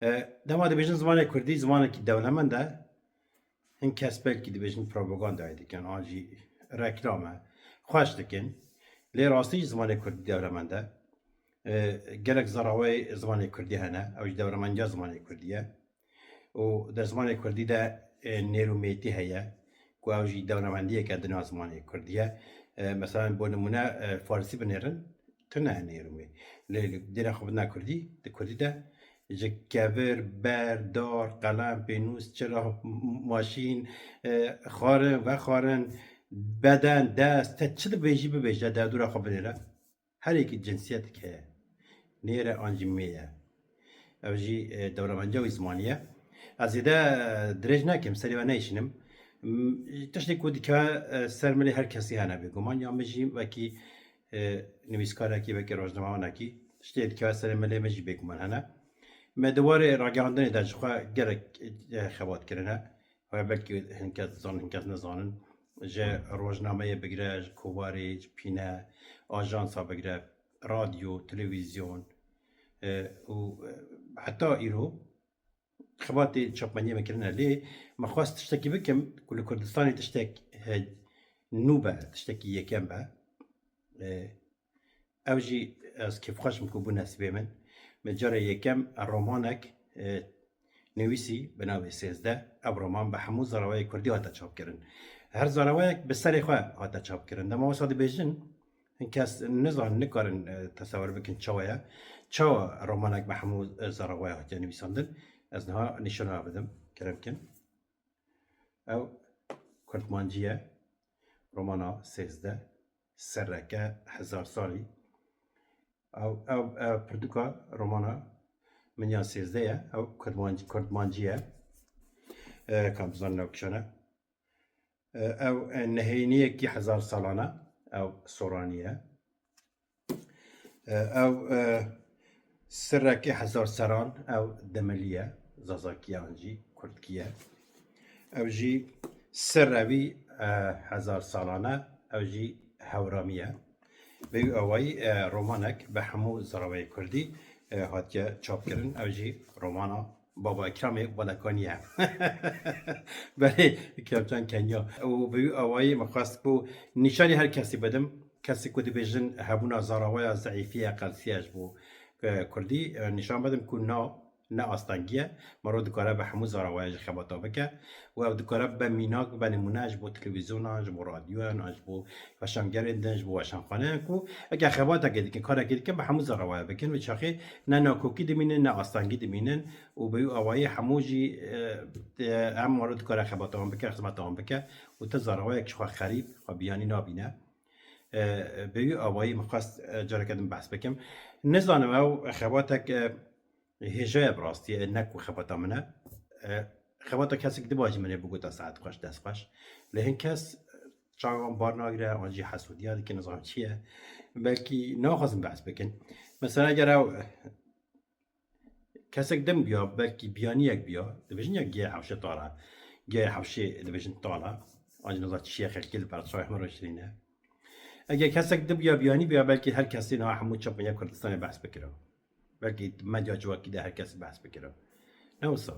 دما دبیجن زمان کردی زمان کی دولمنده این کس belki dibêjin propagandayê dikin an jî reklam e xweş dikin lê rastî jî zimanê Kurdî dewlemend e gelek zarawey zimanê Kurdî hene ew jî dewlemendiya zimanê Kurdî ye û di zimanê Kurdî de nêrûmêtî heye ku ew jî dewlemendiyeke dina zimanê Kurdî ye meselan bo nimûne Farsî binêrin tune nêrûmê lê dêrê xwe bina Kurdî di Kurdî de ji kevir, ber, dar, qelem, pênûs, çira, maşîn, xwarin, vexwarin, beden, dest, te çi dibêjî bibêje derdora xwe binêre. Herêkî cinsiyetek heye. Nêre an jî mê ye. Ew jî dewlemendiya wî zimanî ye. Ez ê de dirêj nekim, serê we neyşînim. Tiştê ku dike ser milê her kesî hene bêguman ya min jî wekî nivîskarekî wekî rojnamewanekî tiştê dike serê milê min jî bêguman hene. Me diwarê ragihandinê de ji xwe gelek xebatkirine ve belkî hinkes dizanin hinkes nezanin ji rojnameyê bigire ji kovarê ji pîne ajansa bigire radyo televîzyon û heta îro xebatê çapmeniyê me kirine lê me xwast tiştekî bikim ku li Kurdistanê tiştek nû be tiştekî yekem be ew jî ez kêfxweşim ku bû nesibê min me cara yekem romanek nivîsî bi navê sêzde ev roman bi hemû zarawayê Kurdî hate çapkirin her zarawayek bi serê xwe hate çapkirin dema wisa dibêjin hinkes nizanin nikarin tesewwür bikin çawa ye çawa romanek bi hemû zarawayê hatiye nivîsandin ez niha nîşana bidim keremkin ew Kurtmancî ye romana sêzde serreke hezar salî ew pirtûka romana miniya sêzde ye ew Kurtmancî ye kam bizanin ew kişane ew nehêniyekî hezar salan e ew soranî ye ew sirrekê hezar seran ew demilî ye zazakiyan jî Kurdkî ye ew jî sirrevî hezar salan e ew jî hewramî ye Vê awayî romanek bi hemû zarawayê Kurdî hatiye çapkirin ew jî romana Baba Ekremê Balakanî ye belê Keremcan Kenya û bi wî awayî me xwest ku nîşanî her kesî bidim kesî ku dibêjin hebûna zarawaya zeîfiya qelsiya ji bo Kurdî nîşan bidim ku ne astengî ye mero dikare bi hemû zarawaya jî xebata bike û ew dikare be mînak be nimûne ji bo televîzyonan ji bo radyoyan an ji bo weşangerên din ji bo weşanxaneyan ku eger xebatekê dikin karekê dikin bi hemû zarawaya bikin wê çaxê ne nakokî dimînin ne astengî dimînin û bi wî awayî hemû jî em mero dikare xebata wan bike xizmeta wan bike û te zarawayek ji xwe xerîb xwe biyanî nabîne bi wî awayî min xwest careke din behs bikim nizanim ew xebatek hêjaya bi rastî ne ku xebata min e xebata kesek dibajî min ê bigota saet xweş dest xweş lê hin kes çavan bar nagire an jî hesûdiya dikin nizanim çi ye belkî naxwazim behs bikin mesela eger ew kesek dim biya belkî biyaniyek biya dibêjin ya gê hewşe tala gê hewşê dibêjin tala an jî niza çi ye xelkî li ber çavê min re şirîne eger kesek dibiya biyanî biya belkî her kesî niha hemû çapmeniya Kurdistanê behs bikire belkî medya civakî de her kesî behs bikire ne wisa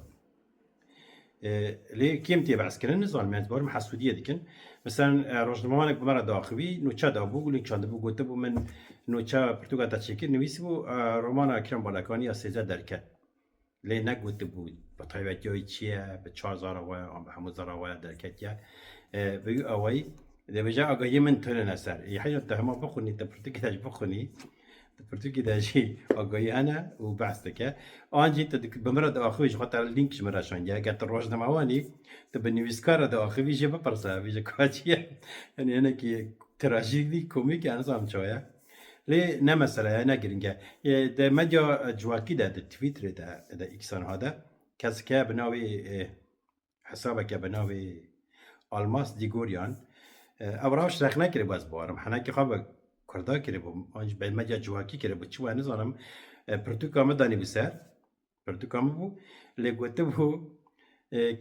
lê kêm tê behskirin nizanim ez barim hesûdiyê dikin meselan rojnamewanek bi me re daxivî nûçe dabû lê çandibû gotibû min nûçe pirtûka te çêkir nivîsibû romana Ekrem Balakanî ya sêze derket lê negotibû bi taybetiyayî çi ye bi çar zarawaya an bi hemû zarawaya derketiye bi wî awayî dibêje agahiyê min tune ser heya te hema bixwînî te pirtûkê de jî bixwînî pirtûkê de jî agahî hene û behs dike an jî te bi me re diaxivî ji xwe te lînk ji min re şandiye eger te rojnamewanî te bi nivîskara diaxivî jê bipirse vî ji ka çi ye yani hinekî trajîdî komîk ya nizanim çawa ye lê ne mesele ye ne giring e di medya civakî de di Twitterê de di X'an de kesik heye bi navê hesabeke bi navê Almas Dîgoryan ew rewş rex nekiribû ez barim henekî xwe bi Kurda kiribû an jî bi medya civakî kiribû çi we nizanim pirtûka min danî bi ser pirtûka min bû lê gotibû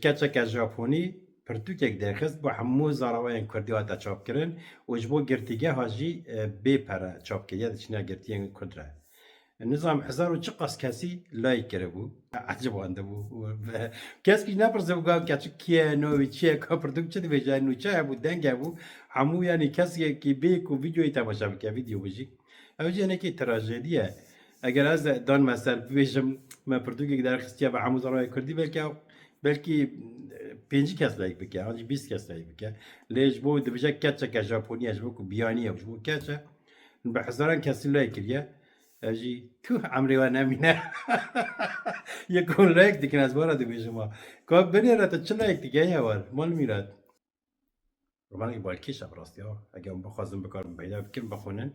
keçeke Japonî pirtûkek derxist bi hemû zarawayên Kurdî hate çapkirin û ji bo girtîgeha jî bê pere çapkiriye diçîne girtiyên Kurd re نظام هزار و چه قص کسی لایک کرده بود عجب آنده بود کسی که نپرسه بگه که کیه نوی چیه که پردوک چه دیویجه نوچه بود دنگه بود همو یعنی کسی که بیک و ویدیوی تماشا بکه ویدیو بجی اوجی یعنی که تراژدیه اگر از دان مثلا بیشم ما پردوکی که در خستیه به همو زرای کردی بلکی 5 کس لایک بکه آنجی 20 کس لایک بکه لیش بود بجه کچه که ژاپنی اش بکو بیانی اش بکو کچه به هزاران کسی لایک کردیه اجی تو عمری و نمینه یکون لایک دیگه از بارا دی بیشما که بنیره تا چه لایک دیگه یه وار مال میرد رومانی بالکیشه براستی ها اگه اون بخوازم بکارم پیدا بکنم بخونن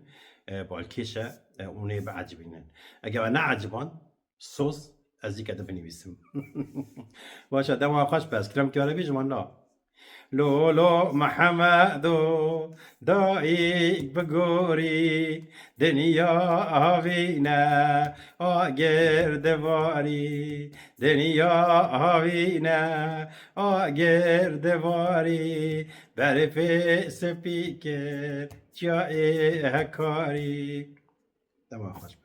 بالکیشه اونه به عجبینن اگه نه عجبان سوس از دیگه ده بنویسم باشه دم آخاش بس کرم که عربی جمان لا لولو محمدو دایی بگوری دنیا آوینه آگردواری دنیا آوینه آگردواری برف سپیکر جای هکاری دم آخاش